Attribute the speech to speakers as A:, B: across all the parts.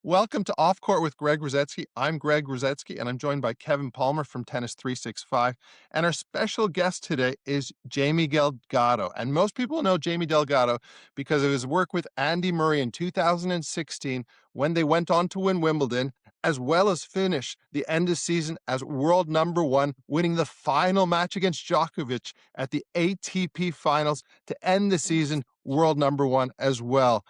A: Welcome to Off Court with Greg Rusedski. I'm Greg Rusedski, and I'm joined by Kevin Palmer from Tennis 365. And our special guest today is Jamie Delgado. And most people know Jamie Delgado because of his work with Andy Murray in 2016 when they went on to win Wimbledon, as well as finish the end of season as world number one, winning the final match against Djokovic at the ATP finals to end the season world number one as well.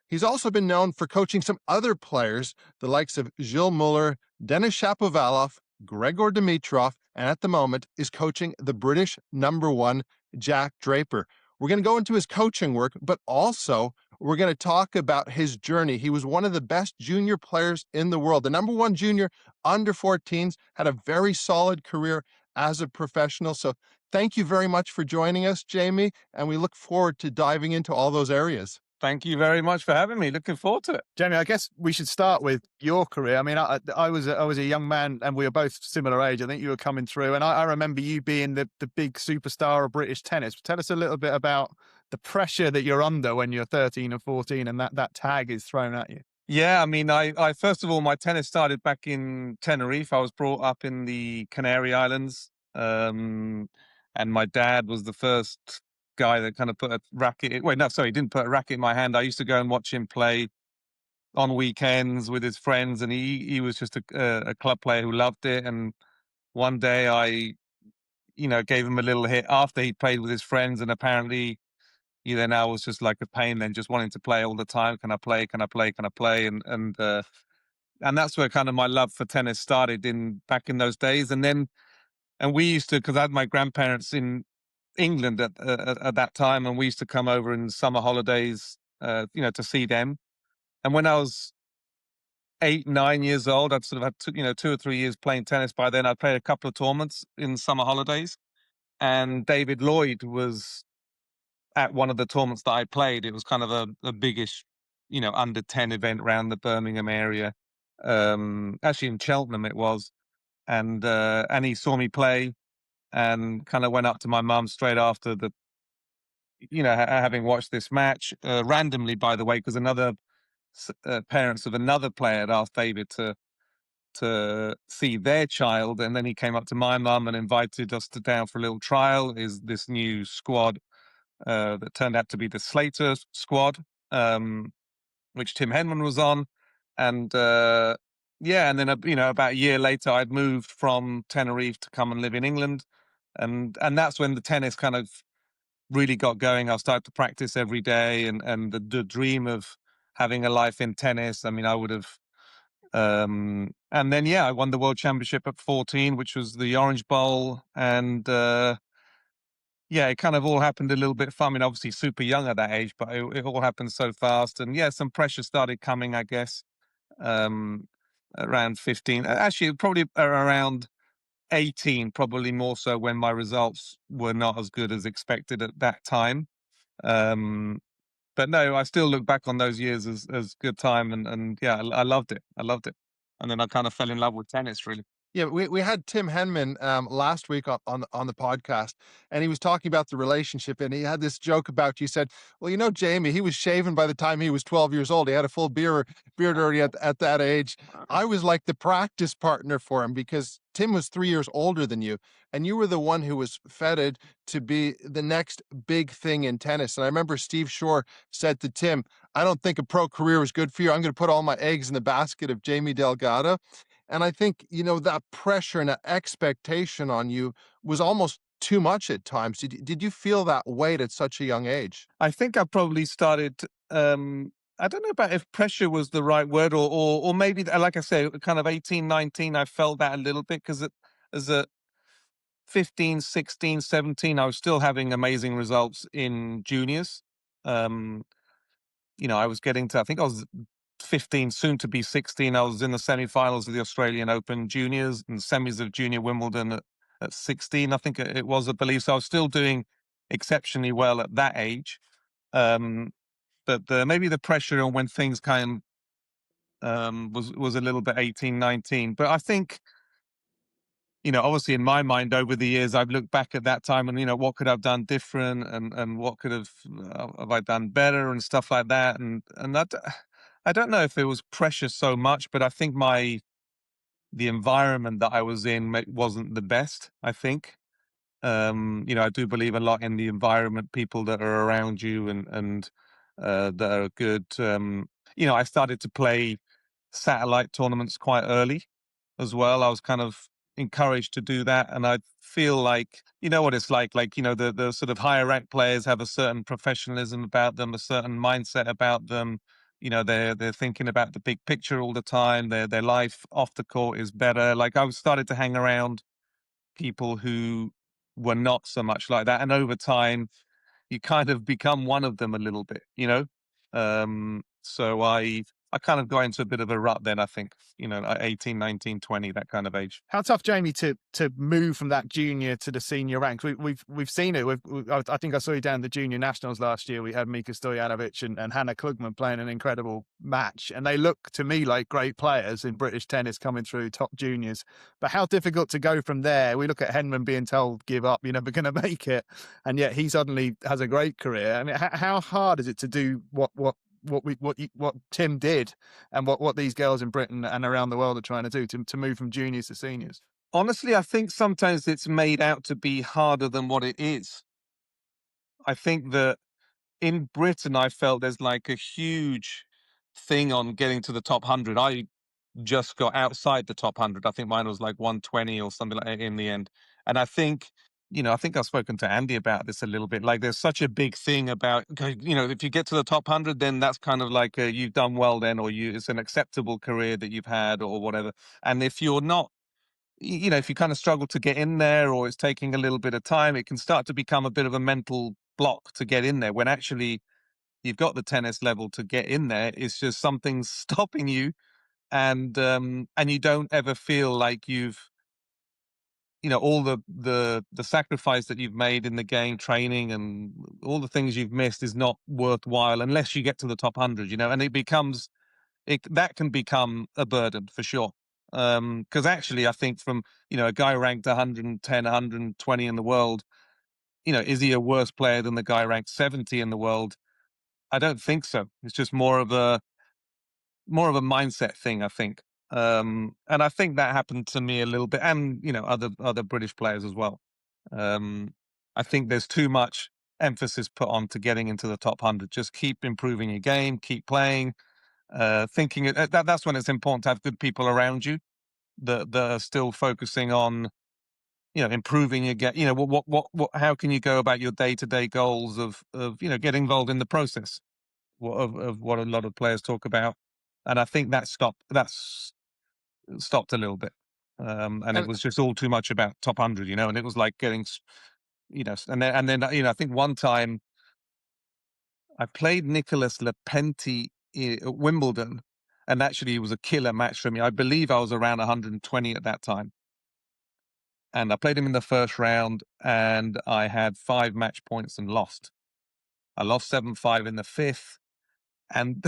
A: He's also been known for coaching some other players, the likes of Gilles Muller, Denis Shapovalov, Grigor Dimitrov, and at the moment is coaching the British number one, Jack Draper. We're going to go into his coaching work, but also we're going to talk about his journey. He was one of the best junior players in the world. The number one junior under 14s, had a very solid career as a professional. So thank you very much for joining us, Jamie, and we look forward to diving into all those areas.
B: Thank you very much for having me. Looking forward to it.
C: Jamie, I guess we should start with your career. I mean, I was a young man and we were both similar age. I think you were coming through and I remember you being the big superstar of British tennis. Tell us a little bit about the pressure that you're under when you're 13 and 14 and that tag is thrown at you.
B: Yeah, I mean, I first of all, my tennis started back in Tenerife. I was brought up in the Canary Islands. And my dad was the first guy that kind of put a racket. He didn't put a racket in my hand. I used to go and watch him play on weekends with his friends, and he was just a club player who loved it. And one day I, gave him a little hit after he played with his friends, and apparently he then now was just like a pain, then just wanting to play all the time. Can I play? Can I play? Can I play? And that's where kind of my love for tennis started back in those days. And we used to, because I had my grandparents in England at that time, and we used to come over in summer holidays, to see them. And when I was 8, 9 years old, I'd sort of had 2 or 3 years playing tennis. By then, I'd played a couple of tournaments in summer holidays, and David Lloyd was at one of the tournaments that I played. It was kind of a biggish, under 10 event around the Birmingham area. Actually in Cheltenham it was, and he saw me play. And kind of went up to my mum straight after having watched this match, randomly, by the way, because another parents of another player had asked David to see their child, and then he came up to my mum and invited us down for a little trial. Is this new squad that turned out to be the Slater squad, which Tim Henman was on, and and then about a year later, I'd moved from Tenerife to come and live in England. And that's when the tennis kind of really got going. I started to practice every day, and the dream of having a life in tennis. I mean, I would have, and then I won the World Championship at 14, which was the Orange Bowl, and it kind of all happened a little bit fun. I mean, obviously super young at that age, but it all happened so fast, and some pressure started coming, I guess, around 15. Actually, probably around 18, probably more so, when my results were not as good as expected at that time. But no, I still look back on those years as good time, and I loved it. I loved it. And then I kind of fell in love with tennis, really.
A: Yeah, we had Tim Henman last week on the podcast, and he was talking about the relationship, and he had this joke about you. Said, "Well, Jamie, he was shaven by the time he was 12 years old. He had a full beard already at that age. I was like the practice partner for him because Tim was 3 years older than you, and you were the one who was feted to be the next big thing in tennis." And I remember Steve Shore said to Tim, "I don't think a pro career is good for you. I'm going to put all my eggs in the basket of Jamie Delgado." And I think, that pressure and that expectation on you was almost too much at times. Did you feel that weight at such a young age?
B: I think I probably started, I don't know about if pressure was the right word, or maybe, like I say, kind of 18, 19, I felt that a little bit, because as a 15, 16, 17, I was still having amazing results in juniors. I was getting to, I think I was 15, soon to be 16. I was in the semi-finals of the Australian Open juniors and semis of junior Wimbledon at 16, I think it was, I believe. So I was still doing exceptionally well at that age. But maybe the pressure on when things kind was a little bit 18, 19. But I think, obviously in my mind over the years, I've looked back at that time and, what could I've done different, and what could have I done better and stuff like that. And I don't know if it was pressure so much, but I think the environment that I was in wasn't the best, I think. I do believe a lot in the environment, people that are around you and that are good. I started to play satellite tournaments quite early as well. I was kind of encouraged to do that. And I feel like, you know what it's like, the sort of higher ranked players have a certain professionalism about them, a certain mindset about them. They're thinking about the big picture all the time. Their life off the court is better. Like I started to hang around people who were not so much like that. And over time, you kind of become one of them a little bit, So I kind of got into a bit of a rut then, I think, at 18, 19, 20, that kind of age.
C: How tough, Jamie, to move from that junior to the senior ranks? We've seen it. I think I saw you down the junior nationals last year. We had Mika Stojanovic and Hannah Klugman playing an incredible match, and they look to me like great players in British tennis coming through top juniors. But how difficult to go from there? We look at Henman being told, "Give up, you're never going to make it," and yet he suddenly has a great career. I mean, how hard is it to do what Tim did and what these girls in Britain and around the world are trying to do to move from juniors to seniors?
B: Honestly, I think sometimes it's made out to be harder than what it is. I think that in Britain, I felt there's like a huge thing on getting to the top 100. I just got outside the top 100. I think mine was like 120 or something like that in the end. And I think, I think I've spoken to Andy about this a little bit. Like there's such a big thing about, if you get to the top 100, then that's kind of like you've done well then, or it's an acceptable career that you've had or whatever. And if you're not, if you kind of struggle to get in there or it's taking a little bit of time, it can start to become a bit of a mental block to get in there when actually you've got the tennis level to get in there. It's just something's stopping you, and you don't ever feel like you've all the sacrifice that you've made in the game, training and all the things you've missed is not worthwhile unless you get to the top 100, and that can become a burden for sure. Because actually I think from a guy ranked 110 120 in the world, is he a worse player than the guy ranked 70 in the world? I don't think so. It's just more of a mindset thing, I think. And I think that happened to me a little bit, and other British players as well. I think there's too much emphasis put on to getting into the top 100. Just keep improving your game, keep playing. Thinking that's when it's important to have good people around you that are still focusing on improving your game. What how can you go about your day-to-day goals of getting involved in the process of what a lot of players talk about. And I think that's stopped a little bit. And it was just all too much about top 100, and it was like getting, and then I think one time I played Nicolas Lepenti at Wimbledon, and actually it was a killer match for me. I believe I was around 120 at that time. And I played him in the first round, and I had 5 match points and lost. I lost 7-5 in the 5th, and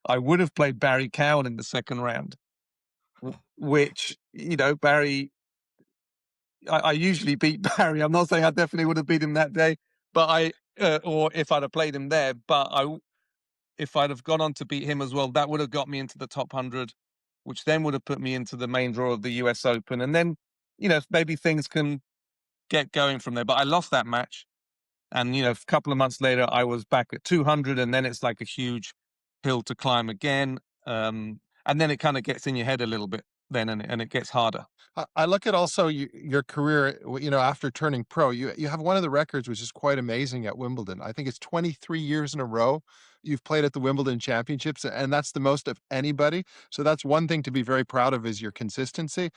B: I would have played Barry Cowan in the second round, which, Barry, I usually beat Barry. I'm not saying I definitely would have beat him that day, but or if I'd have played him there, but if I'd have gone on to beat him as well, that would have got me into the top 100, which then would have put me into the main draw of the US Open. And then, maybe things can get going from there. But I lost that match. And, a couple of months later, I was back at 200. And then it's like a huge hill to climb again. And then it kind of gets in your head a little bit then, and it gets harder.
A: I look at also your career, after turning pro, you have one of the records, which is quite amazing at Wimbledon. I think it's 23 years in a row you've played at the Wimbledon Championships, and that's the most of anybody. So that's one thing to be very proud of, is your consistency.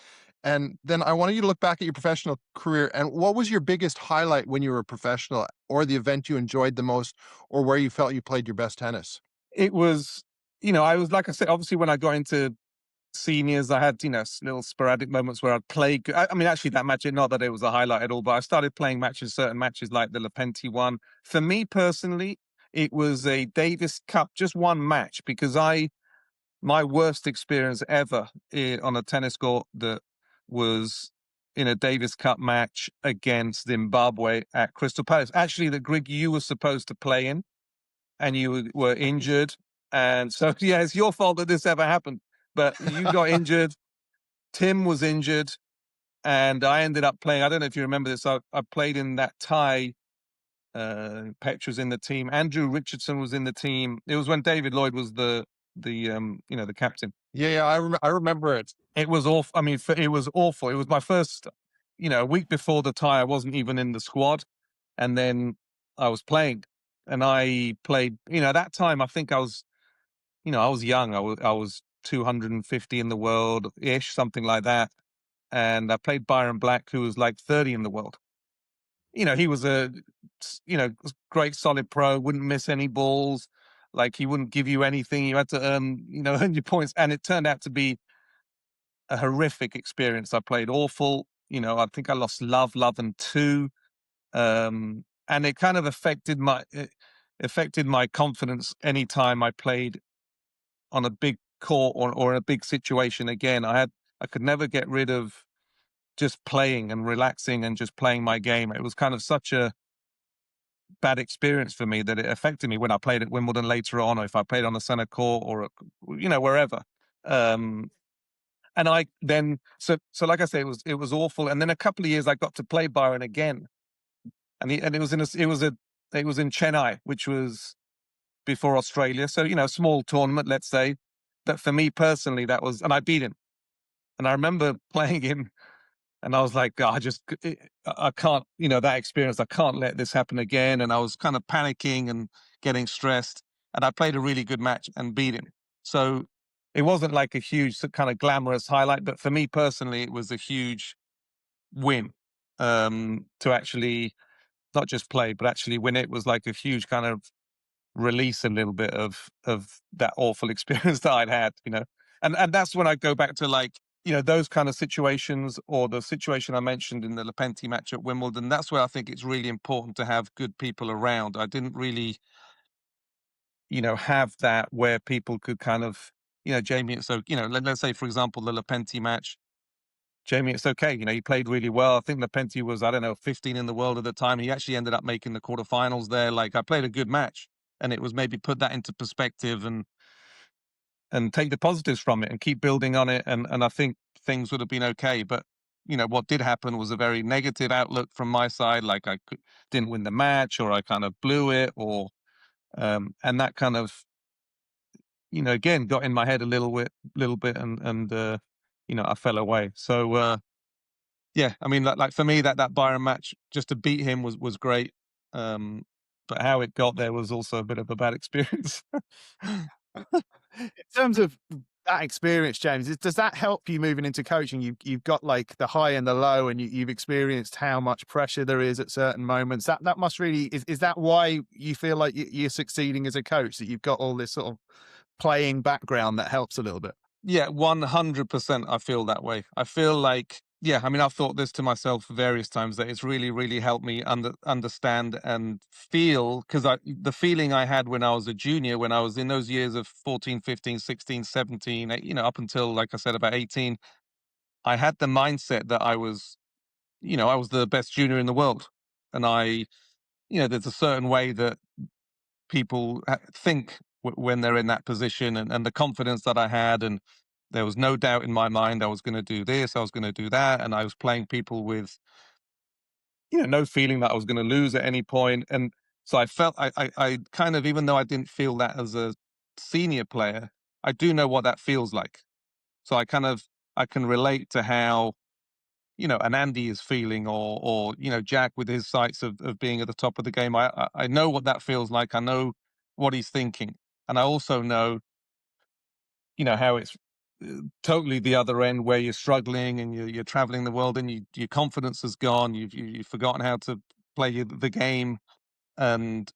A: And then I wanted you to look back at your professional career, and what was your biggest highlight when you were a professional, or the event you enjoyed the most, or where you felt you played your best tennis?
B: It was, I was, like I said, obviously when I got into seniors, I had, little sporadic moments where I'd play. I mean, actually that match, not that it was a highlight at all, but I started playing certain matches like the Lepenti one. For me personally, it was a Davis Cup, just one match, because my worst experience ever on a tennis court that was in a Davis Cup match against Zimbabwe at Crystal Palace. Actually, the Grig you were supposed to play in, and you were injured. And so, yeah, it's your fault that this ever happened. But you got injured. Tim was injured. And I ended up playing. I don't know if you remember this. I played in that tie. Petra's in the team. Andrew Richardson was in the team. It was when David Lloyd was the captain.
A: Yeah, I remember it.
B: It was awful. I mean, it was awful. It was my first, a week before the tie. I wasn't even in the squad, and then I was playing, and I played. That time I think I was young. I was 250 in the world ish, something like that, and I played Byron Black, who was like 30 in the world. He was a great solid pro, wouldn't miss any balls, like he wouldn't give you anything. You had to earn your points, and it turned out to be a horrific experience. I played awful. I think I lost love and two, and it kind of affected my confidence anytime I played on a big court or a big situation again. I could never get rid of just playing and relaxing and just playing my game. It was kind of such a bad experience for me that it affected me when I played at Wimbledon later on, or if I played on the center court or wherever. And I then so like I say, it was awful. And then a couple of years I got to play Byron again, and it was in Chennai, which was before Australia. So small tournament, let's say. That for me personally, that was, and I beat him. And I remember playing him, and I was like, oh, I can't, that experience, I can't let this happen again. And I was kind of panicking and getting stressed. And I played a really good match and beat him. So it wasn't like a huge kind of glamorous highlight, but for me personally, it was a huge win to actually not just play, but actually win. It was like a huge kind of release a little bit of that awful experience that I'd had, and that's when I go back to like, those kind of situations, or the situation I mentioned in the Lepenti match at Wimbledon. That's where I think it's really important to have good people around. I didn't really, have that where people could kind of, Jamie, so, let's say, for example, the Lepenti match, Jamie, it's okay. He played really well. I think Lepenti was, 15 in the world at the time. He actually ended up making the quarterfinals there. Like, I played a good match, and it was maybe put that into perspective and take the positives from it and keep building on it. And I think things would have been okay. But, what did happen was a very negative outlook from my side. Like didn't win the match, or I kind of blew it, or, and that kind of, again, got in my head a little bit and I fell away. So, yeah, I mean, like for me, that Byron match, just to beat him was great. But how it got there was also a bit of a bad experience.
C: In terms of that experience, James, does that help you moving into coaching? You've got like the high and the low, and you've experienced how much pressure there is at certain moments. That must really, is that why you feel like you're succeeding as a coach, that you've got all this sort of playing background that helps a little bit?
B: Yeah, 100%. I feel that way. I feel like, yeah, I mean, I've thought this to myself various times, that it's really, really helped me understand and feel, because the feeling I had when I was a junior, when I was in those years of 14, 15, 16, 17, up until, like I said, about 18, I had the mindset that I was the best junior in the world. And there's a certain way that people think when they're in that position, and the confidence that I had, and there was no doubt in my mind I was going to do this, I was going to do that, and I was playing people with no feeling that I was going to lose at any point. And so I felt I kind of, even though I didn't feel that as a senior player, I do know what that feels like. So I can relate to how an Andy is feeling, or Jack with his sights of being at the top of the game. I know what that feels like. I know what he's thinking, and I also know how it's totally the other end, where you're struggling and you're traveling the world, and your confidence has gone. You've forgotten how to play the game, and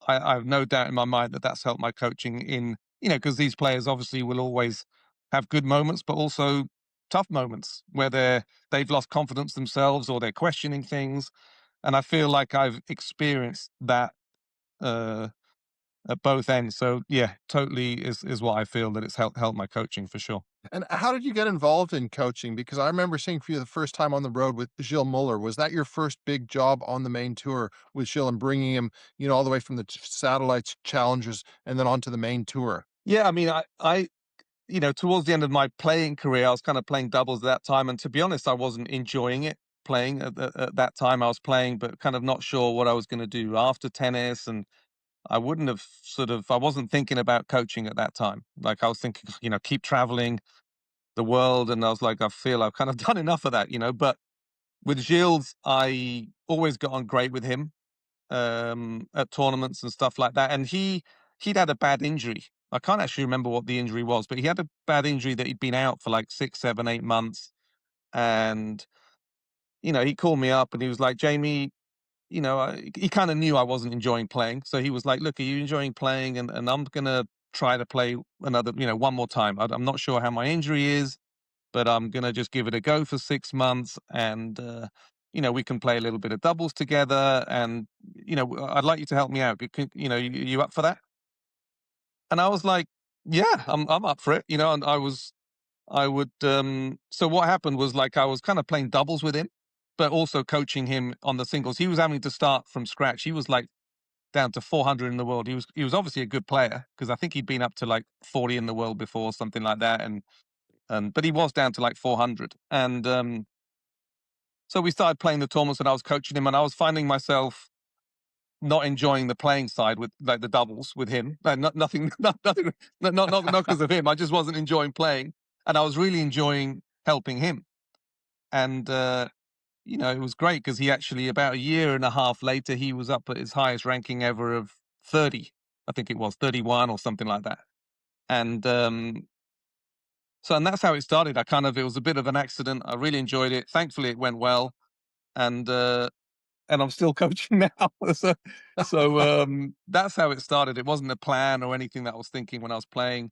B: I have no doubt in my mind that that's helped my coaching in, because these players obviously will always have good moments, but also tough moments where they've lost confidence themselves, or they're questioning things. And I feel like I've experienced that at both ends. So yeah, totally is what I feel that it's helped my coaching for sure.
A: And how did you get involved in coaching? Because I remember seeing for you the first time on the road with Gilles Muller. Was that your first big job on the main tour with Gilles and bringing him, all the way from the satellites, challengers, and then onto the main tour?
B: Yeah, I mean, I towards the end of my playing career, I was kind of playing doubles at that time, and to be honest, I wasn't enjoying it playing at that time. I was playing, but kind of not sure what I was going to do after tennis, and I wasn't thinking about coaching at that time. Like I was thinking, keep traveling the world, and I was like, I feel I've kind of done enough of that, But with Gilles, I always got on great with him at tournaments and stuff like that. And he'd had a bad injury. I can't actually remember what the injury was, but he had a bad injury that he'd been out for like 6, 7, 8 months. And, he called me up and he was like, Jamie, he kind of knew I wasn't enjoying playing. So he was like, look, are you enjoying playing? And I'm going to try to play another, one more time. I'm not sure how my injury is, but I'm going to just give it a go for 6 months. And, we can play a little bit of doubles together. And, I'd like you to help me out. You up for that? And I was like, yeah, I'm up for it. And so what happened was like, I was kind of playing doubles with him, but also coaching him on the singles. He was having to start from scratch. He was like down to 400 in the world. He was obviously a good player because I think he'd been up to like 40 in the world before, something like that. But he was down to like 400. And so we started playing the tournaments and I was coaching him and I was finding myself not enjoying the playing side with like the doubles with him. Nothing, nothing, not because of him. I just wasn't enjoying playing and I was really enjoying helping him. And, it was great because he actually, about a year and a half later, he was up at his highest ranking ever of 30. I think it was 31 or something like that. And, and that's how it started. It was a bit of an accident. I really enjoyed it. Thankfully, it went well. And I'm still coaching now. so that's how it started. It wasn't a plan or anything that I was thinking when I was playing.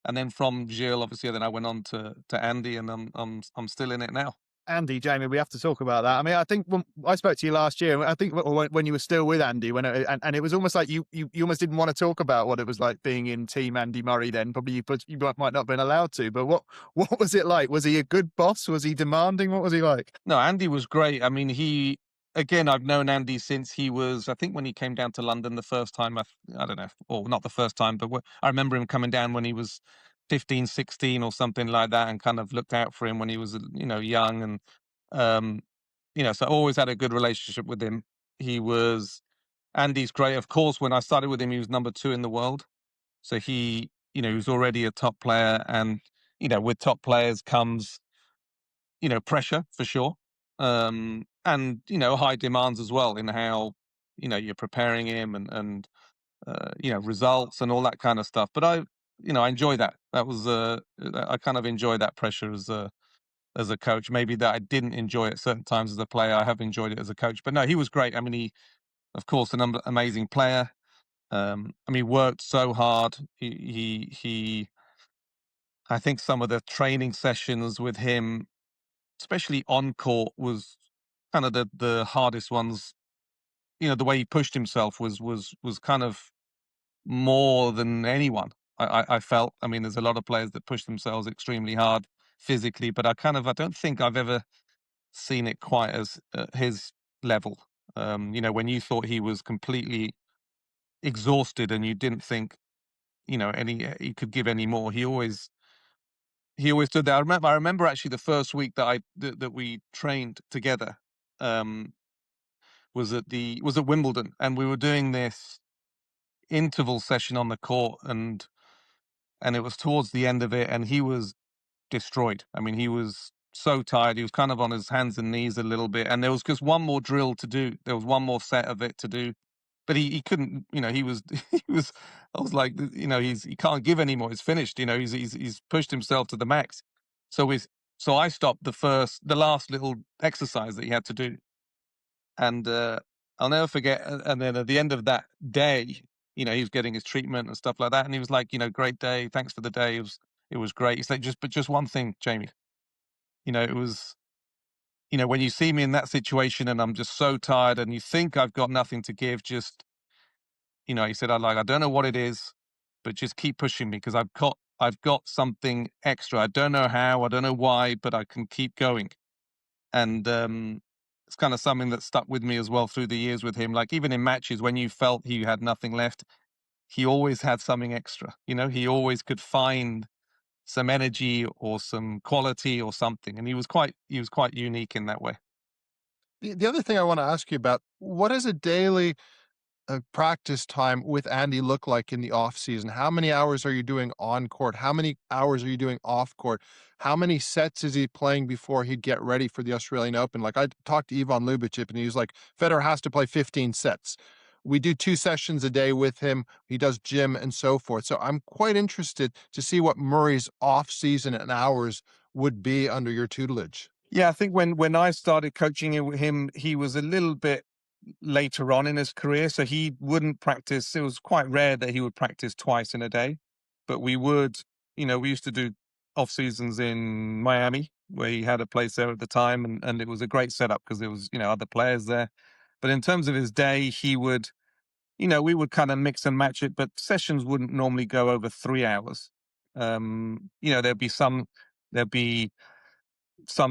B: And then from Gilles, obviously, then I went on to Andy, and I'm still in it now.
C: Andy, Jamie, we have to talk about that. I mean, I think when I spoke to you last year, I think when you were still with Andy, and it was almost like you almost didn't want to talk about what it was like being in Team Andy Murray. Then probably you might not have been allowed to. But what was it like? Was he a good boss? Was he demanding? What was he like?
B: No, Andy was great. I mean, I've known Andy since he was, I think when he came down to London the first time, I don't know, or not the first time, but I remember him coming down when he was 15, 16 or something like that and kind of looked out for him when he was, young. And, so I always had a good relationship with him. Andy's great. Of course, when I started with him, he was number 2 in the world. So he was already a top player. And, with top players comes, pressure for sure. And, high demands as well in how, you're preparing him and results and all that kind of stuff. But I enjoy that. That was, I kind of enjoy that pressure as a coach. Maybe that I didn't enjoy it certain times as a player. I have enjoyed it as a coach. But no, he was great. I mean, he, of course, an amazing player. I mean, he worked so hard. I think some of the training sessions with him, especially on court, was kind of the hardest ones. The way he pushed himself was kind of more than anyone. I felt. I mean, there's a lot of players that push themselves extremely hard physically, but I don't think I've ever seen it quite as his level. When you thought he was completely exhausted and you didn't think, he could give any more. He always did that. I remember actually the first week that we trained together was at Wimbledon, and we were doing this interval session on the court, and it was towards the end of it, and he was destroyed. I mean, he was so tired. He was kind of on his hands and knees a little bit, and there was just one more drill to do. There was one more set of it to do, but he couldn't. He was he was. I was like, he can't give anymore. It's finished. He's pushed himself to the max. So I stopped the last little exercise that he had to do, and I'll never forget. And then at the end of that day, he was getting his treatment and stuff like that, and he was like, great day, thanks for the day. It was great. He's like, just one thing, Jamie. It was, when you see me in that situation and I'm just so tired and you think I've got nothing to give, just he said, I don't know what it is, but just keep pushing me because I've got something extra. I don't know how, I don't know why, but I can keep going. And it's kind of something that stuck with me as well through the years with him. Like even in matches when you felt he had nothing left, he always had something extra. He always could find some energy or some quality or something, and he was quite unique in that way.
A: The other thing I want to ask you about, what is a daily practice time with Andy look like in the off season? How many hours are you doing on court? How many hours are you doing off court? How many sets is he playing before he'd get ready for the Australian Open? Like I talked to Ivan Lubitsch and he was like, Federer has to play 15 sets. We do 2 sessions a day with him. He does gym and so forth. So I'm quite interested to see what Murray's off season and hours would be under your tutelage.
B: Yeah, I think when I started coaching him, he was a little bit later on in his career, so he wouldn't practice. It was quite rare that he would practice twice in a day, but we would, we used to do off seasons in Miami where he had a place there at the time, and it was a great setup because there was, other players there. But in terms of his day, he would, we would kind of mix and match it, but sessions wouldn't normally go over 3 hours. There'd be some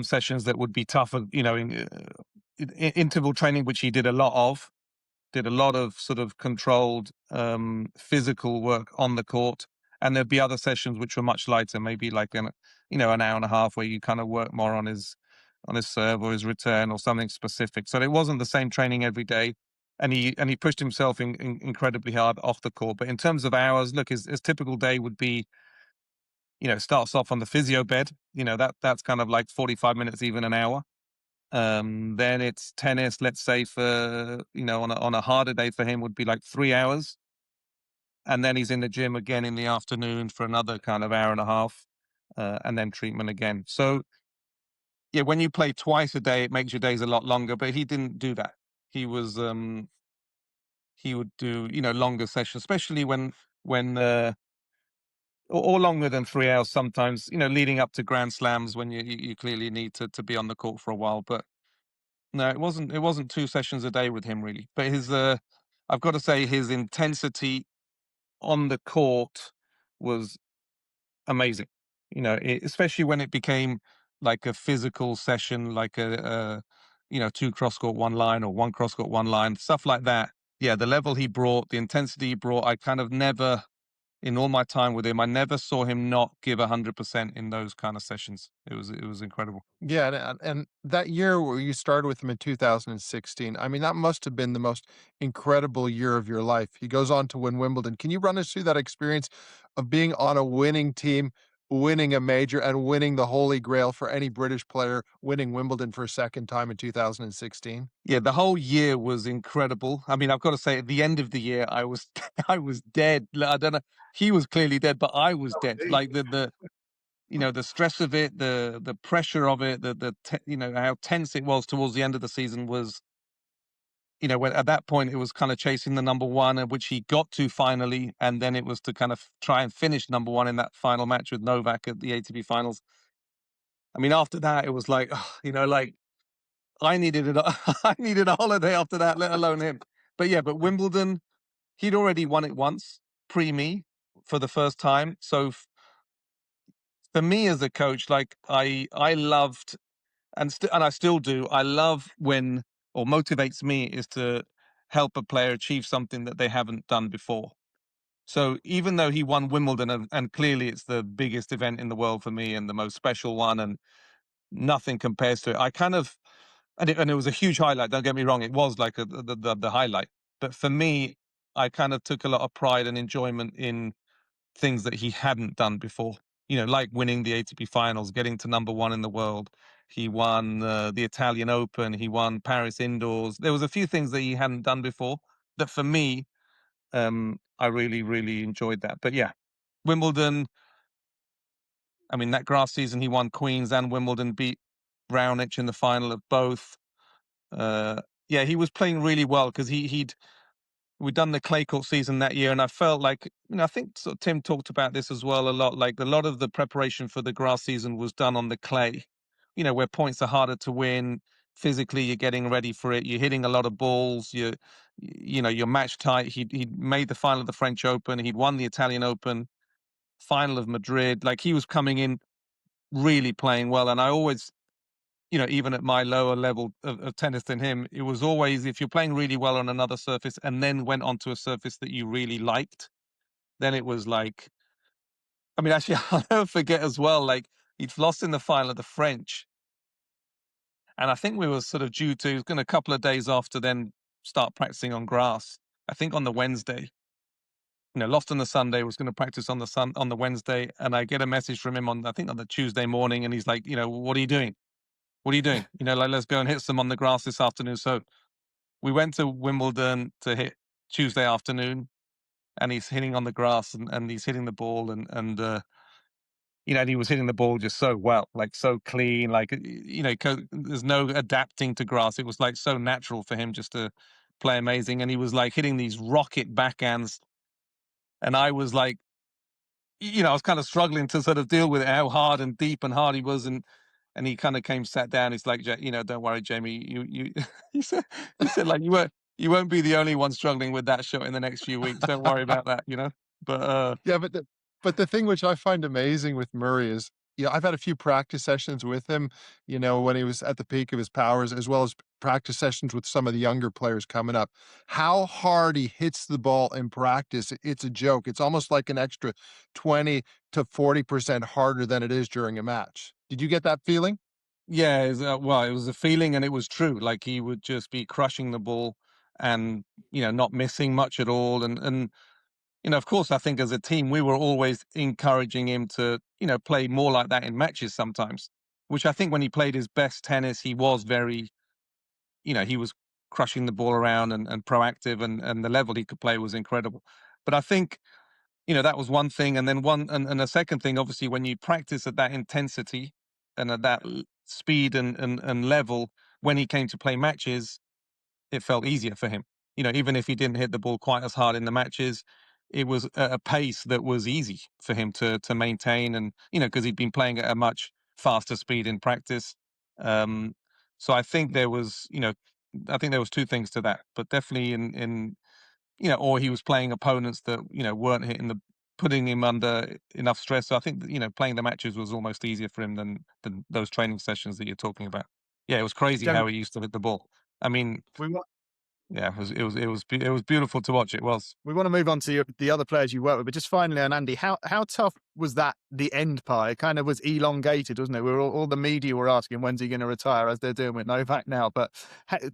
B: sessions that would be tougher, interval training, which he did a lot of sort of controlled physical work on the court. And there'd be other sessions which were much lighter, maybe like an hour and a half where you kind of work more on his serve or his return or something specific. So it wasn't the same training every day. And he pushed himself incredibly hard off the court. But in terms of hours, look, his typical day would be, starts off on the physio bed. That's kind of like 45 minutes, even an hour. Then it's tennis, let's say for, on a harder day for him would be like 3 hours. And then he's in the gym again in the afternoon for another kind of hour and a half, and then treatment again. So yeah, when you play twice a day, it makes your days a lot longer, but he didn't do that. He was, he would do, longer sessions, especially or longer than 3 hours sometimes, leading up to Grand Slams when you clearly need to be on the court for a while. But no, it wasn't 2 sessions a day with him really. But I've got to say his intensity on the court was amazing. Especially when it became like a physical session, like a 2 cross court 1 line or 1 cross court 1 line, stuff like that. Yeah, the level he brought, the intensity he brought, I kind of never, in all my time with him, I never saw him not give 100% in those kind of sessions. It was incredible.
A: Yeah, and that year where you started with him in 2016, I mean, that must have been the most incredible year of your life. He goes on to win Wimbledon. Can you run us through that experience of being on a winning team, winning a major, and winning the Holy Grail for any British player, winning Wimbledon for a second time in 2016?
B: Yeah, the whole year was incredible. I mean, I've got to say, at the end of the year, I was I was dead. I don't know. He was clearly dead, but I was dead. Like the stress of it, the pressure of it, how tense it was towards the end of the season was, when at that point it was kind of chasing the number 1, which he got to finally, and then it was to kind of try and finish number 1 in that final match with Novak at the ATP Finals. I mean, after that, it was like, like I needed it. I needed a holiday after that, let alone him. But Wimbledon, he'd already won it once pre me for the first time, so. For me as a coach, like I loved and I still do. I love when, or motivates me, is to help a player achieve something that they haven't done before. So even though he won Wimbledon, and clearly it's the biggest event in the world for me and the most special one, and nothing compares to it, I kind of, and it was a huge highlight. Don't get me wrong; it was like the highlight. But for me, I kind of took a lot of pride and enjoyment in things that he hadn't done before. Like winning the ATP Finals, getting to number 1 in the world. He won the Italian Open. He won Paris Indoors. There was a few things that he hadn't done before that for me, I really, really enjoyed that. But yeah, Wimbledon, I mean, that grass season, he won Queens and Wimbledon, beat Raonic in the final of both. Yeah, he was playing really well because we'd done the clay court season that year, and I felt like, I think sort of Tim talked about this as well a lot, like a lot of the preparation for the grass season was done on the clay, where points are harder to win. physically you're getting ready for it. You're hitting a lot of balls. You're match tight. He'd made the final of the French Open. He'd won the Italian Open, final of Madrid. Like, he was coming in really playing well. And I always, even at my lower level of tennis than him, it was always, if you're playing really well on another surface and then went onto a surface that you really liked, then it was like, I mean, actually, I'll never forget as well, like, he'd lost in the final of the French. And I think we were sort of due to, going a couple of days off to then start practicing on grass. I think on the Wednesday, lost on the Sunday, was going to practice on the Wednesday. And I get a message from him on the Tuesday morning. And he's like, what are you doing? What are you doing? Like, let's go and hit some on the grass this afternoon. So we went to Wimbledon to hit Tuesday afternoon, and he's hitting on the grass, and he's hitting the ball, and he was hitting the ball just so well, like so clean, like, there's no adapting to grass. It was like so natural for him just to play amazing. And he was like hitting these rocket backhands. And I was like, I was kind of struggling to sort of deal with it, how hard and deep and hard he was. And he kind of sat down. He's like, don't worry, Jamie. He said like, you won't be the only one struggling with that shot in the next few weeks. Don't worry about that, But
A: Yeah, but the thing which I find amazing with Murray is, I've had a few practice sessions with him, when he was at the peak of his powers, as well as practice sessions with some of the younger players coming up. How hard he hits the ball in practice, it's a joke. It's almost like an extra 20 to 40% harder than it is during a match. Did you get that feeling?
B: yeah, well, it was a feeling, and it was true. Like, he would just be crushing the ball and, not missing much at all. And of course, I think as a team, we were always encouraging him to, play more like that in matches sometimes, which I think when he played his best tennis, he was very, he was crushing the ball around and proactive, and the level he could play was incredible. But I think, that was one thing. And then and a second thing, obviously, when you practice at that intensity and at that speed and level, when he came to play matches, it felt easier for him. Even if he didn't hit the ball quite as hard in the matches, it was at a pace that was easy for him to maintain. And, because he'd been playing at a much faster speed in practice. Um, so I think there was, two things to that, but definitely or he was playing opponents that, weren't putting him under enough stress. So I think, playing the matches was almost easier for him than those training sessions that you're talking about. Yeah, it was crazy
C: Don't
B: how he used to hit the ball. I mean,
C: we want
B: yeah, it was beautiful to watch. It was.
C: we want to move on to the other players you work with, but just finally on Andy, how tough was that? The end part, it kind of was elongated, wasn't it? We were all the media were asking when's he going to retire, as they're doing with Novak now. But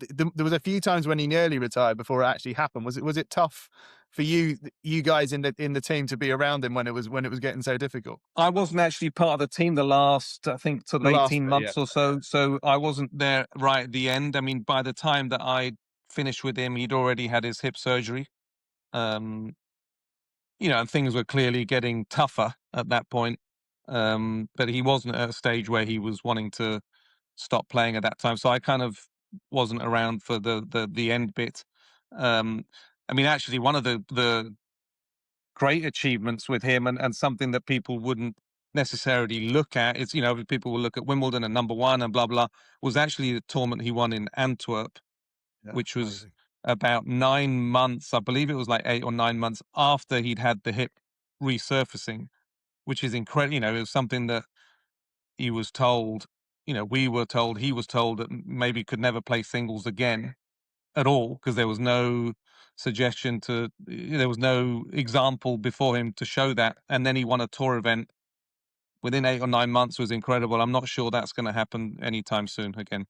C: there was a few times when he nearly retired before it actually happened. Was it tough for you guys in the team to be around him when it was getting so difficult?
B: I wasn't actually part of the team the last, I think, sort of
C: The last
B: 18
C: bit,
B: months
C: yeah.
B: or so. So I wasn't there right at the end. I mean, by the time that I finished with him, he'd already had his hip surgery. Um, and things were clearly getting tougher at that point. But he wasn't at a stage where he was wanting to stop playing at that time. So I kind of wasn't around for the end bit. Um, I mean, actually, one of the great achievements with him, and something that people wouldn't necessarily look at, is, people will look at Wimbledon and number one and blah blah, was actually the tournament he won in Antwerp,
C: Yeah,
B: which was
C: amazing.
B: about 9 months, I believe it was like 8 or 9 months after he'd had the hip resurfacing, which is incredible. It was something that he was told, we were told, he was told, that maybe could never play singles again at all, because there was no suggestion there was no example before him to show that. And then he won a tour event within 8 or 9 months. Was incredible. I'm not sure that's going to happen anytime soon again.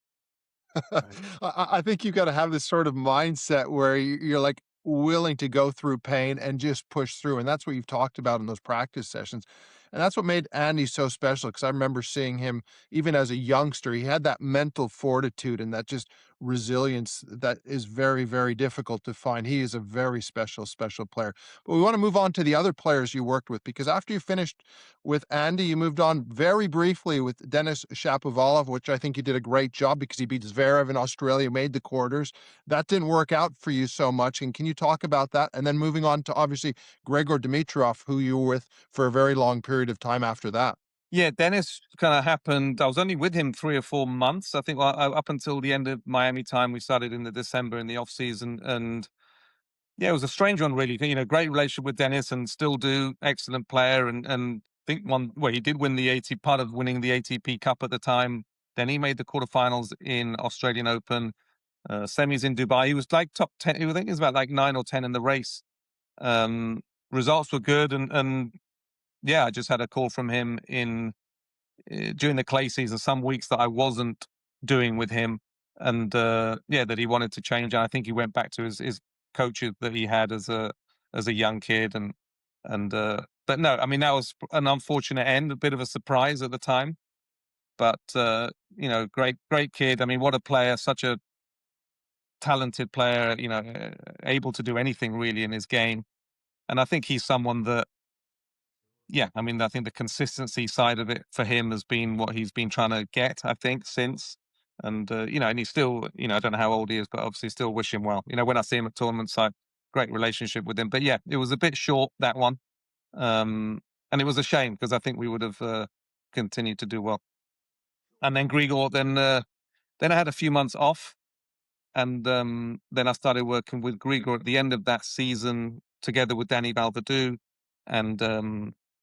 C: Right.
A: I think you've got to have this sort of mindset where you're like willing to go through pain and just push through. And that's what you've talked about in those practice sessions. And that's what made Andy so special, because I remember seeing him even as a youngster. He had that mental fortitude and that just resilience that is very, very difficult to find. He is a very special, special player. But we want to move on to the other players you worked with, because after you finished with Andy, you moved on very briefly with Denis Shapovalov, which I think you did a great job because he beat Zverev in Australia, made the quarters. That didn't work out for you so much. And can you talk about that? And then moving on to obviously Grigor Dimitrov, who you were with for a very long period of time after that.
B: Yeah, Dennis kind of happened. I was only with him 3 or 4 months. I think up until the end of Miami time, we started in the December in the off season, and yeah, it was a strange one, really. Great relationship with Dennis, and still do. Excellent player, and think he did win the part of winning the ATP Cup at the time. Then he made the quarterfinals in Australian Open, semis in Dubai. He was like top 10. I think he was about like 9 or 10 in the race. Results were good, and yeah, I just had a call from him during the clay season, some weeks that I wasn't doing with him, and that he wanted to change. And I think he went back to his coaches that he had as a young kid, and but no, I mean, that was an unfortunate end, a bit of a surprise at the time. But great kid. I mean, what a player! Such a talented player. Able to do anything really in his game. And I think he's someone that, yeah, I mean, I think the consistency side of it for him has been what he's been trying to get, I think, since. And, and he's still, I don't know how old he is, but obviously still wish him well. When I see him at tournaments, I great relationship with him. But yeah, it was a bit short, that one. And it was a shame because I think we would have continued to do well. And then Grigor, then I had a few months off. And then I started working with Grigor at the end of that season together with Danny Valverdue. And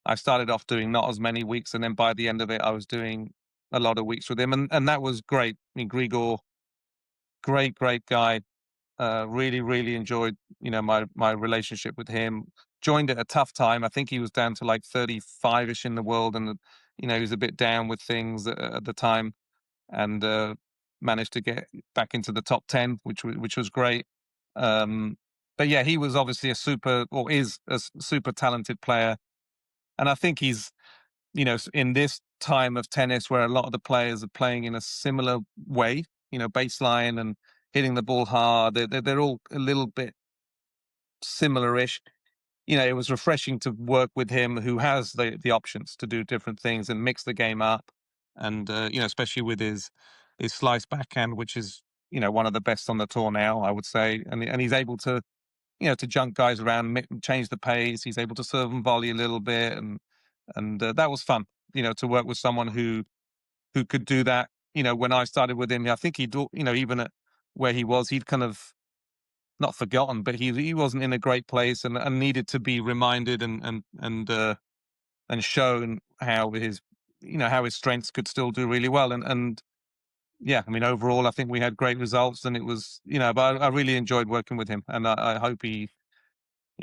B: I started off doing not as many weeks. And then by the end of it, I was doing a lot of weeks with him. And that was great. I mean, Grigor, great guy. Really, really enjoyed, my relationship with him. Joined at a tough time. I think he was down to like 35-ish in the world. And, he was a bit down with things at the time. And managed to get back into the top 10, which was great. But yeah, he was obviously is a super talented player, and I think he's in this time of tennis where a lot of the players are playing in a similar way, baseline and hitting the ball hard. They're all a little bit similar-ish. It was refreshing to work with him, who has the options to do different things and mix the game up, and especially with his slice backhand, which is one of the best on the tour now, I would say, and he's able to to junk guys around, change the pace. He's able to serve and volley a little bit, and that was fun, to work with someone who could do that. When I started with him, I think he'd even at where he was, he'd kind of not forgotten, but he wasn't in a great place and needed to be reminded and shown how his how his strengths could still do really well. And yeah, I mean, overall, I think we had great results, and it was but I really enjoyed working with him, and I hope he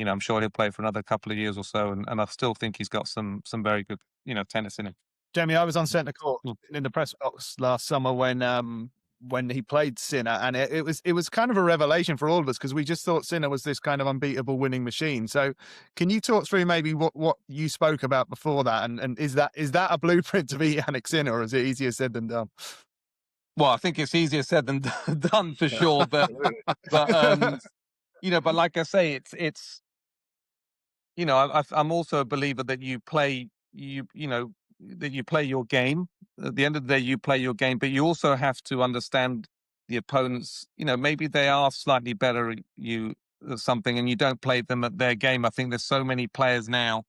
B: I'm sure he'll play for another couple of years or so, and I still think he's got some very good tennis in him.
C: Jamie, I was on centre court
B: Mm.
C: in the press box last summer when he played Sinner, and it was kind of a revelation for all of us because we just thought Sinner was this kind of unbeatable winning machine. So, can you talk through maybe what you spoke about before that, and is that a blueprint to be Jannik Sinner, or is it easier said than done?
B: Well, I think it's easier said than done for sure, but but like I say, it's I'm also a believer that you play your game. At the end of the day, you play your game, but you also have to understand the opponents. Maybe they are slightly better at you at something, and you don't play them at their game. I think there's so many players now.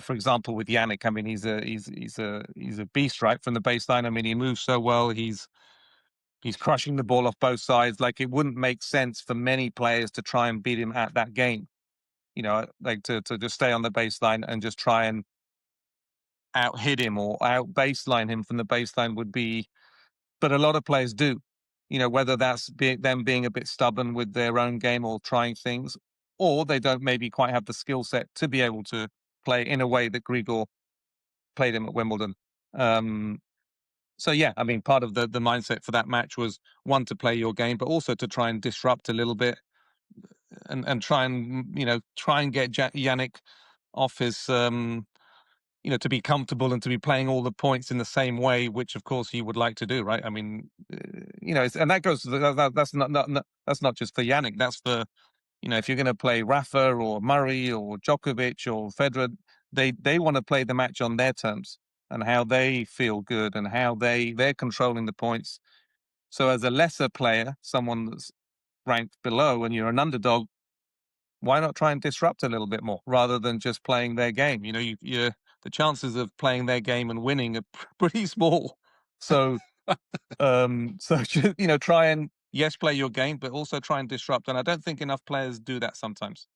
B: For example, with Jannik, I mean, he's a beast, right, from the baseline. I mean, he moves so well. He's crushing the ball off both sides. Like, it wouldn't make sense for many players to try and beat him at that game. Like to just stay on the baseline and just try and out hit him or out baseline him from the baseline would be, but a lot of players do, whether that's them being a bit stubborn with their own game or trying things, or they don't maybe quite have the skill set to be able to play in a way that Grigor played him at Wimbledon. So yeah, I mean, part of the mindset for that match was one, to play your game, but also to try and disrupt a little bit and try and get Jannik off his to be comfortable and to be playing all the points in the same way, which of course he would like to do, right? I mean, and that goes that's not just for Jannik. That's for if you're going to play Rafa or Murray or Djokovic or Federer, they want to play the match on their terms and how they feel good and how they're controlling the points. So as a lesser player, someone that's ranked below and you're an underdog, why not try and disrupt a little bit more rather than just playing their game? the chances of playing their game and winning are pretty small. So, so try and play your game, but also try and disrupt. And I don't think enough players do that sometimes.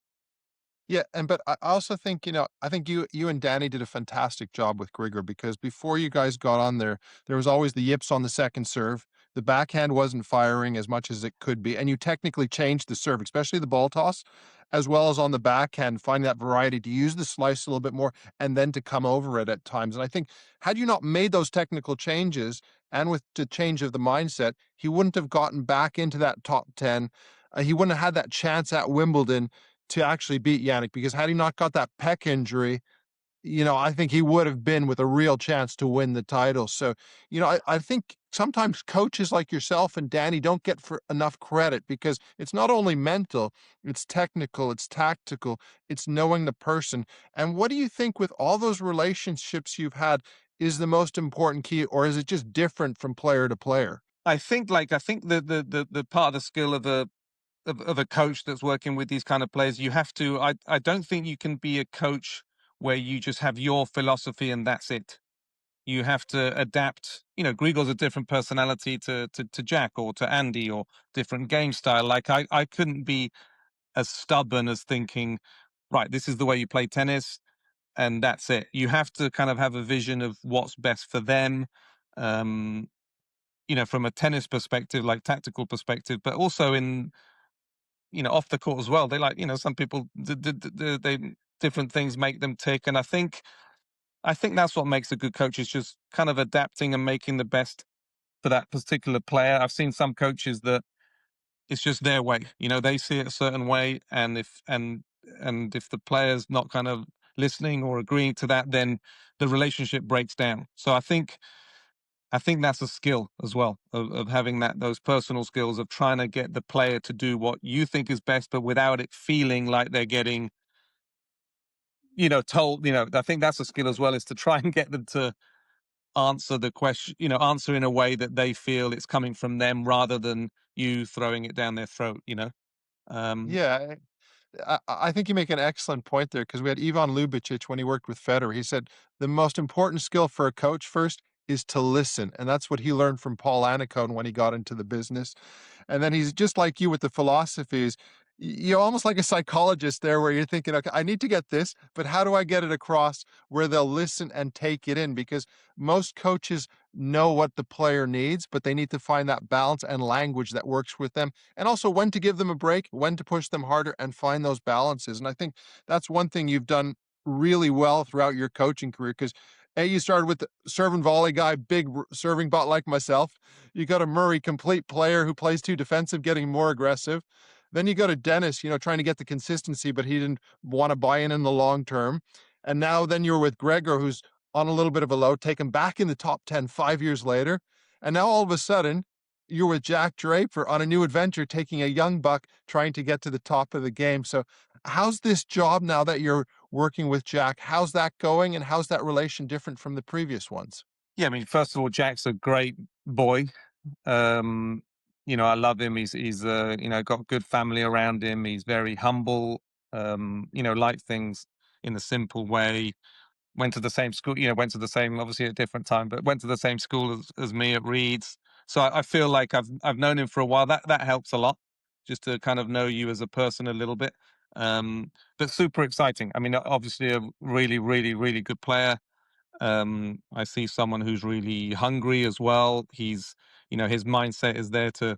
A: Yeah, but I also think, I think you and Danny did a fantastic job with Grigor, because before you guys got on there, there was always the yips on the second serve. The backhand wasn't firing as much as it could be, and you technically changed the serve, especially the ball toss, as well as on the backhand, finding that variety to use the slice a little bit more and then to come over it at times. And I think had you not made those technical changes and with the change of the mindset, he wouldn't have gotten back into that top 10. He wouldn't have had that chance at Wimbledon to actually beat Jannik, because had he not got that pec injury, I think he would have been with a real chance to win the title. So, I think sometimes coaches like yourself and Danny don't get for enough credit, because it's not only mental, it's technical, it's tactical, it's knowing the person. And what do you think with all those relationships you've had is the most important key, or is it just different from player to player?
B: I think the part of the skill of a coach that's working with these kind of players, you have to. I don't think you can be a coach where you just have your philosophy and that's it. You have to adapt. Grigor's a different personality to Jack or to Andy, or different game style. Like I couldn't be as stubborn as thinking, right, this is the way you play tennis and that's it. You have to kind of have a vision of what's best for them. Um, from a tennis perspective, like tactical perspective, but also in off the court as well. They like, some people, they different things make them tick, and I think that's what makes a good coach, is just kind of adapting and making the best for that particular player. I've seen some coaches that it's just their way. They see it a certain way, and if the player's not kind of listening or agreeing to that, then the relationship breaks down. So I think that's a skill as well, of having those personal skills of trying to get the player to do what you think is best, but without it feeling like they're getting, told. I think that's a skill as well, is to try and get them to answer the question, answer in a way that they feel it's coming from them rather than you throwing it down their throat. Um,
A: Yeah, I think you make an excellent point there, because we had Ivan Lubicic when he worked with Federer. He said the most important skill for a coach first is to listen. And that's what he learned from Paul Annacone when he got into the business. And then he's just like you with the philosophies. You're almost like a psychologist there, where you're thinking, okay, I need to get this, but how do I get it across where they'll listen and take it in? Because most coaches know what the player needs, but they need to find that balance and language that works with them, and also when to give them a break, when to push them harder, and find those balances. And I think that's one thing you've done really well throughout your coaching career, because you started with the serve and volley guy, big serving bot like myself. You got a Murray complete player who plays too defensive, getting more aggressive. Then you go to Dennis, trying to get the consistency, but he didn't want to buy in the long term. And now then you're with Gregor, who's on a little bit of a low, taken back in the top 10 5 years later. And now all of a sudden, you're with Jack Draper on a new adventure, taking a young buck, trying to get to the top of the game. So how's this job now that you're working with Jack? How's that going? And how's that relation different from the previous ones?
B: yeah, I mean, first of all, Jack's a great boy. Um, I love him. He's got good family around him. He's very humble. Like things in a simple way. Went to the same school. Went to the same, obviously at a different time, but went to the same school as me at Reeds. So I feel like I've known him for a while. That helps a lot, just to kind of know you as a person a little bit. But super exciting. I mean, obviously a really, really, really good player. I see someone who's really hungry as well. His mindset is there to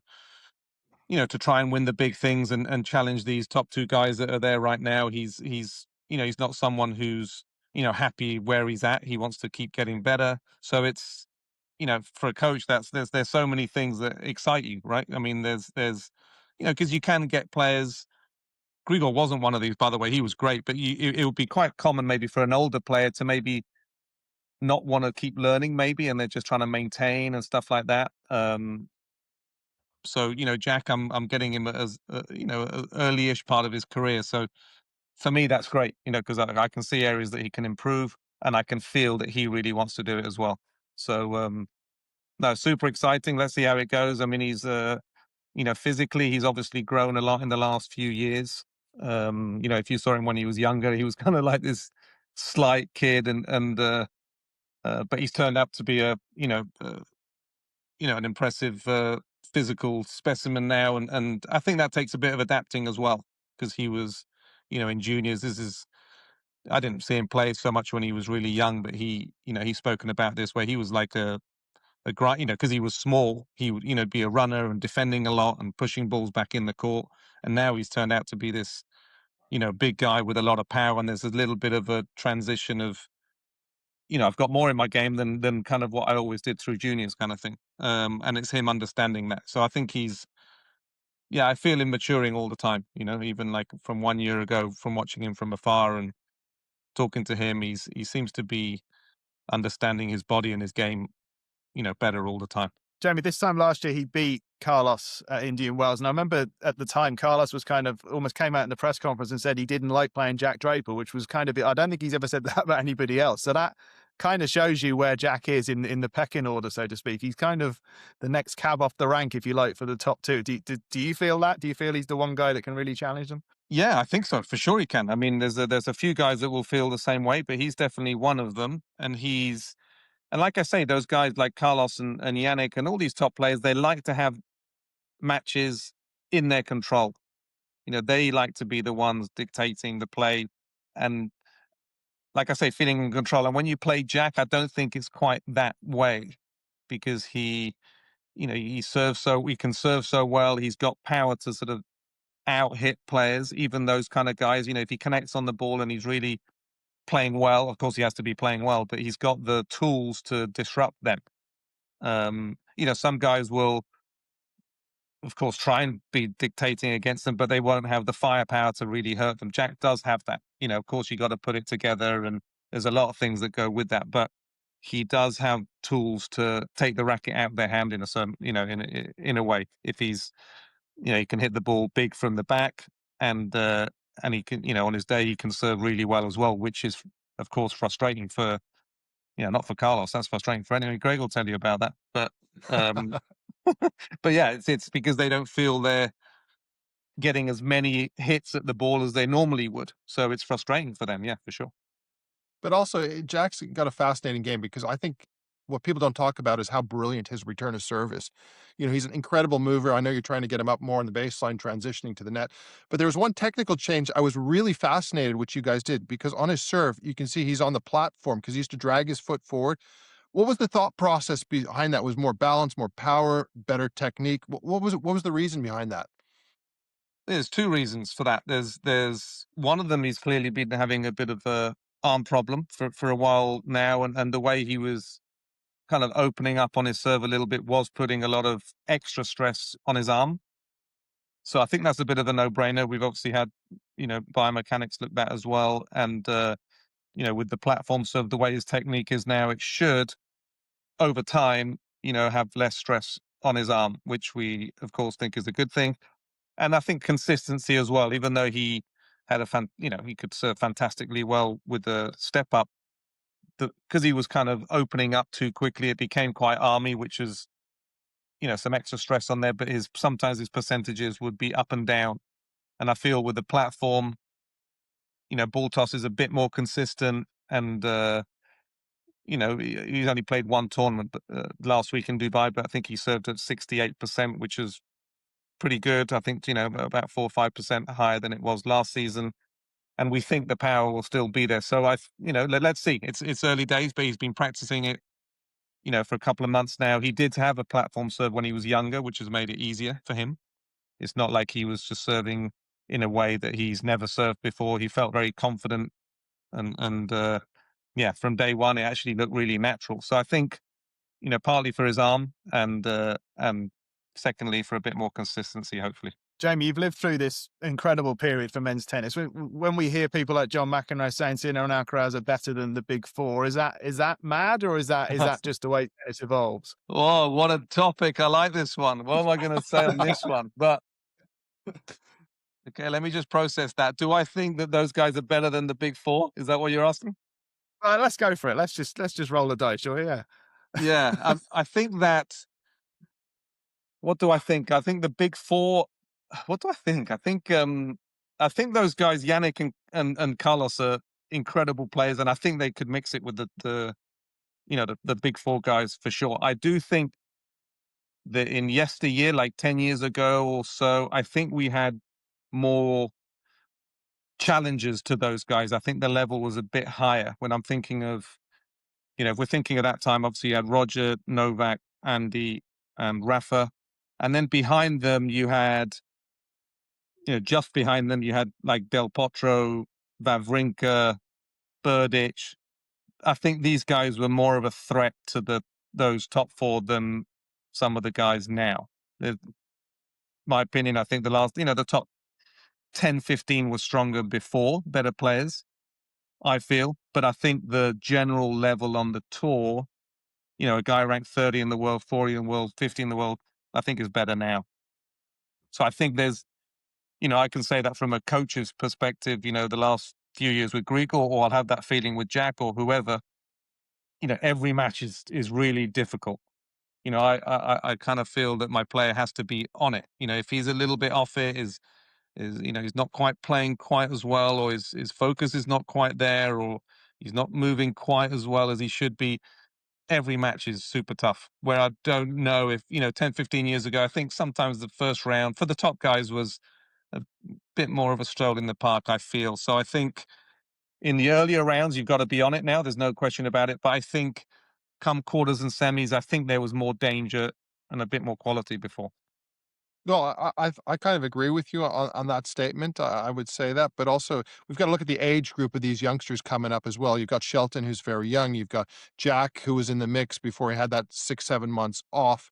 B: try and win the big things and challenge these top two guys that are there right now. He's not someone who's, happy where he's at. He wants to keep getting better. So it's, for a coach, there's so many things that excite you, right? I mean, there's, because you can get players. Grigor wasn't one of these, by the way. He was great, but it would be quite common maybe for an older player to maybe not want to keep learning, maybe, and they're just trying to maintain and stuff like that. So Jack, I'm getting him as early-ish part of his career. So for me, that's great, because I can see areas that he can improve, and I can feel that he really wants to do it as well. So no, super exciting. Let's see how it goes. I mean, he's physically, he's obviously grown a lot in the last few years. If you saw him when he was younger, he was kind of like this slight kid, but he's turned out to be an impressive physical specimen now, and I think that takes a bit of adapting as well, because he was, in juniors. I didn't see him play so much when he was really young, but he's spoken about this, where he was like a grind, because he was small. He would, be a runner and defending a lot and pushing balls back in the court, and now he's turned out to be this, big guy with a lot of power. And there's a little bit of a transition of, I've got more in my game than kind of what I always did through juniors, kind of thing. And it's him understanding that. So I think I feel him maturing all the time. Even like from 1 year ago, from watching him from afar and talking to him, he seems to be understanding his body and his game, better all the time.
C: Jamie, this time last year, he beat Carlos at Indian Wells. And I remember at the time, Carlos was kind of almost came out in the press conference and said he didn't like playing Jack Draper, which was kind of, I don't think he's ever said that about anybody else. So that kind of shows you where Jack is in the pecking order, so to speak. He's kind of the next cab off the rank, if you like, for the top two. Do you feel that? Do you feel he's the one guy that can really challenge them?
B: Yeah, I think so. For sure he can. I mean, there's a few guys that will feel the same way, but he's definitely one of them. And like I say, those guys like Carlos and Jannik and all these top players, they like to have matches in their control. They like to be the ones dictating the play. And like I say, feeling in control. And when you play Jack, I don't think it's quite that way, because he can serve so well. He's got power to sort of out hit players, even those kind of guys. If he connects on the ball and he's really playing well, of course he has to be playing well, but he's got the tools to disrupt them. Some guys will, of course, try and be dictating against them, but they won't have the firepower to really hurt them. Jack does have that. Of course, you got to put it together, and there's a lot of things that go with that. But he does have tools to take the racket out of their hand in a certain, in a way. If he's, he can hit the ball big from the back, and he can, on his day, he can serve really well as well, which is, of course, frustrating for, not for Carlos. That's frustrating for anyone. Greg will tell you about that. But but yeah, it's because they don't feel they're getting as many hits at the ball as they normally would. So it's frustrating for them. Yeah, for sure.
A: But also, Jack's got a fascinating game, because I think what people don't talk about is how brilliant his return of service. He's an incredible mover. I know you're trying to get him up more on the baseline, transitioning to the net. But there was one technical change I was really fascinated what you guys did, because on his serve, you can see he's on the platform because he used to drag his foot forward. What was the thought process behind that? Was more balance, more power, better technique? What was it? What was the reason behind that?
B: There's two reasons for that. There's one of them, he's clearly been having a bit of a arm problem for a while now, and the way he was kind of opening up on his serve a little bit was putting a lot of extra stress on his arm. So I think that's a bit of a no-brainer. We've obviously had, biomechanics look that as well. And, with the platform serve, the way his technique is now, it should, over time, have less stress on his arm, which we, of course, think is a good thing. And I think consistency as well, even though he had he could serve fantastically well with the step up, because he was kind of opening up too quickly, it became quite army, which is, some extra stress on there, but sometimes his percentages would be up and down. And I feel with the platform, ball toss is a bit more consistent. And, he's only played one tournament last week in Dubai, but I think he served at 68%, which is pretty good. I think, about 4 or 5% higher than it was last season. And we think the power will still be there. So let's see. It's early days, but he's been practicing it, for a couple of months now. He did have a platform serve when he was younger, which has made it easier for him. It's not like he was just serving in a way that he's never served before. He felt very confident, and from day one, it actually looked really natural. So I think, partly for his arm, and secondly for a bit more consistency, hopefully.
C: Jamie, you've lived through this incredible period for men's tennis. When we hear people like John McEnroe saying Sinner and Alcaraz are better than the big four, is that mad, or is that just the way it evolves?
B: Oh, what a topic! I like this one. What am I going to say on this one? But okay, let me just process that. Do I think that those guys are better than the big four? Is that what you're asking?
C: Let's go for it. Let's just roll the dice, shall we? Yeah.
B: Yeah, I think that. What do I think? I think the big four. What do I think? I think those guys, Jannik and Carlos, are incredible players, and I think they could mix it with the big four guys for sure. I do think that in yesteryear, like 10 years ago or so, I think we had more challenges to those guys. I think the level was a bit higher. When I'm thinking of, if we're thinking of that time, obviously you had Roger, Novak, Andy, and Rafa. And then behind them, you had, just behind them, you had like Del Potro, Wawrinka, Berdych. I think these guys were more of a threat to those top four than some of the guys now. My opinion, I think the top 10, 15 was stronger before, better players, I feel. But I think the general level on the tour, a guy ranked 30 in the world, 40 in the world, 50 in the world, I think is better now. So I think there's, I can say that from a coach's perspective, the last few years with Grigor, or I'll have that feeling with Jack or whoever, every match is really difficult. I kind of feel that my player has to be on it. If he's a little bit off it, he's not quite playing quite as well, or his focus is not quite there, or he's not moving quite as well as he should be. Every match is super tough, where I don't know if, 10, 15 years ago, I think sometimes the first round for the top guys was a bit more of a stroll in the park, I feel. So I think in the earlier rounds, you've got to be on it now. There's no question about it. But I think come quarters and semis, I think there was more danger and a bit more quality before.
A: No, I kind of agree with you on that statement. I would say that, but also we've got to look at the age group of these youngsters coming up as well. You've got Shelton, who's very young. You've got Jack, who was in the mix before he had that 6-7 months off.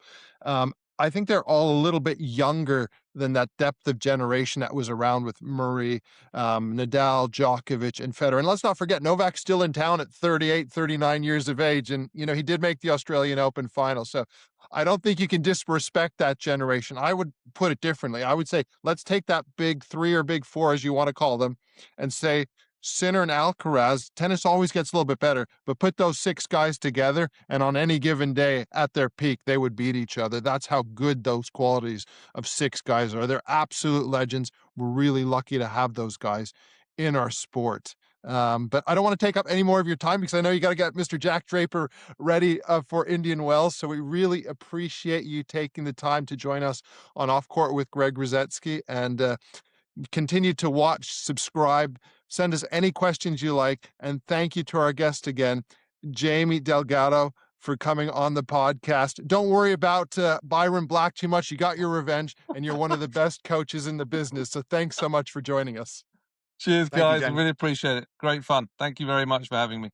A: I think they're all a little bit younger than that depth of generation that was around with Murray, Nadal, Djokovic, and Federer. And let's not forget, Novak's still in town at 38, 39 years of age. And, he did make the Australian Open final. So I don't think you can disrespect that generation. I would put it differently. I would say, let's take that big three or big four, as you want to call them, and say, Sinner and Alcaraz, tennis always gets a little bit better, but put those 6 guys together, and on any given day at their peak, they would beat each other. That's how good those qualities of 6 guys are. They're absolute legends. We're really lucky to have those guys in our sport. But I don't want to take up any more of your time, because I know you got to get Mr. Jack Draper ready for Indian Wells. So we really appreciate you taking the time to join us on Off Court with Greg Rusedski, and continue to watch, subscribe, send us any questions you like. And thank you to our guest again, Jamie Delgado, for coming on the podcast. Don't worry about Byron Black too much. You got your revenge, and you're one of the best coaches in the business. So thanks so much for joining us.
B: Cheers,
C: Thank you,
B: guys. I
C: Jen.
B: really appreciate it. Great fun. Thank you very much for having me.